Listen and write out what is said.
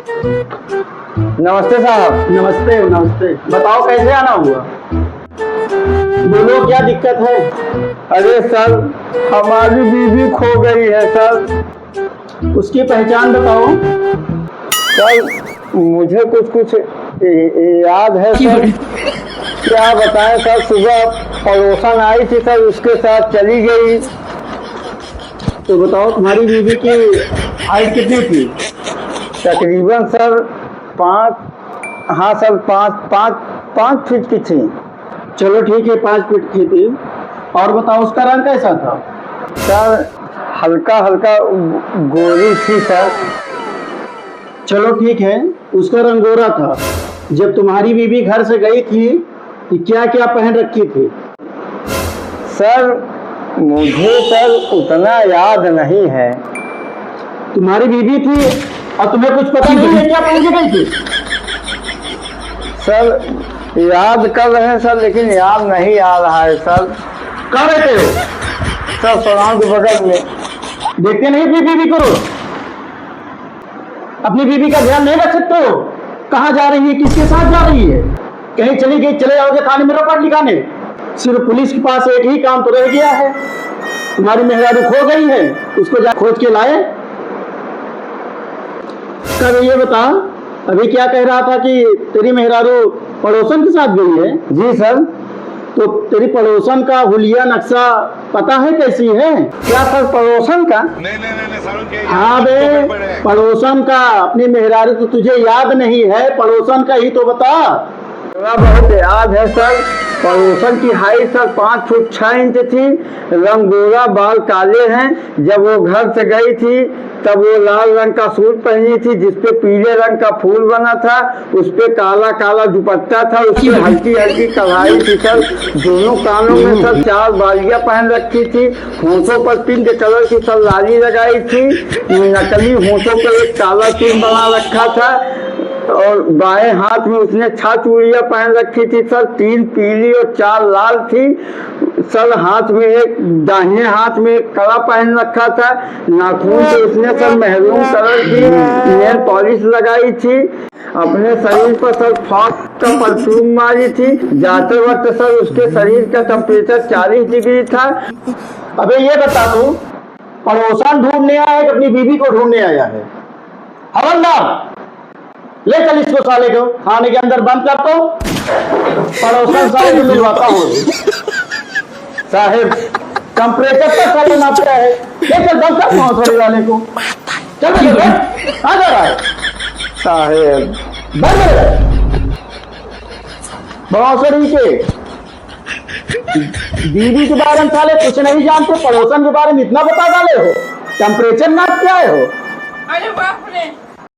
नमस्ते साहब। नमस्ते नमस्ते। बताओ कैसे आना हुआ? बोलो क्या दिक्कत है? अरे सर, हमारी बीवी खो गई है सर। उसकी पहचान बताओ। सर मुझे कुछ कुछ याद है सर। क्या बताएं सर, सुबह पड़ोसन आई थी सर, उसके साथ चली गई। तो बताओ तुम्हारी बीवी की हाइट कितनी थी? तकरीबन सर 5, हाँ सर, 5 फीट की थी। चलो ठीक है, 5 फीट की थी। और बताओ उसका रंग कैसा था? सर हल्का हल्का गोरी थी सर। चलो ठीक है, उसका रंग गोरा था। जब तुम्हारी बीवी घर से गई थी तो क्या क्या पहन रखी थी? सर मुझे सर उतना याद नहीं है। तुम्हारी बीवी थी और तुम्हें कुछ पता नहीं है क्या पहन के गई थी? सर याद कर रहे हैं सर, लेकिन याद नहीं आ रहा है सर। कहाँ रहते हो? सर सलाम के बगल में। देखते नहीं अपनी बीवी को? अपनी बीवी का ध्यान नहीं रख सकते हो? कहाँ जा रही है, किसके साथ जा रही है? कहीं चली गई, चले जाओगे थाने में रिपोर्ट लिखाने। सिर्फ पुलिस के पास एक ही काम तो रह गया है, तुम्हारी मेहरारू खो गई है, उसको जा खोज के लाए। कब ये बता, अभी क्या कह रहा था कि तेरी मेहरारू पड़ोसन के साथ गई है? जी सर। तो तेरी पड़ोसन का हुलिया नक्शा पता है कैसी है? क्या सर पड़ोसन का? नहीं हाँ बे, पड़ोसन का। अपनी मेहरारू तो तुझे याद नहीं है, पड़ोसन का ही तो बता। थोड़ा बहुत याद है सर। पड़ोसन की हाइट सर 5 फुट 6 इंच थी, रंग गोरा, बाल काले हैं। जब वो घर से गई थी तब वो लाल रंग का सूट पहनी थी जिसपे पीले रंग का फूल बना था, उस पे काला काला दुपट्टा था, उसकी हल्की हल्की कढ़ाई थी सर। दोनों कानों में सर 4 बालियां पहन रखी थी। होंठों पर पिंक कलर की सर लाली लगाई थी। नकली होंठों पर एक काला चूर्ण बना रखा था और बाएं हाथ में उसने 6 चूड़ियां पहन रखी थी सर। 3 पीली और 4 लाल थी सर। हाथ में एक, दाहिने हाथ में एक कड़ा पहन रखा था। नाखून से उसने सर मेहरून कलर की नेल पॉलिश लगाई थी। अपने शरीर पर सर फॉक्स का परफ्यूम मारी थी। जाते वक्त सर उसके शरीर का टेम्परेचर 40 डिग्री था। अबे ये बता तू, पड़ोसन ढूंढने आया है कि अपनी बीवी को ढूंढने आया है? हवलदार, ले चल इसको साले को थाने के अंदर बंद कर दो। पड़ोसन साले को मिलवाता हूँ। साहेब टेम्परेचर तक साले नापता है। ले चल बंद कर पहुंच वाले को। चल कहाँ जा रहा है? साहेब बंद कर बड़ोसरी के बीवी के बारे में साले कुछ नहीं जानते, पड़ोसन के बारे में इतना बता डाले हो। टेम्परेचर नाप के आए हो? अरे बाप रे।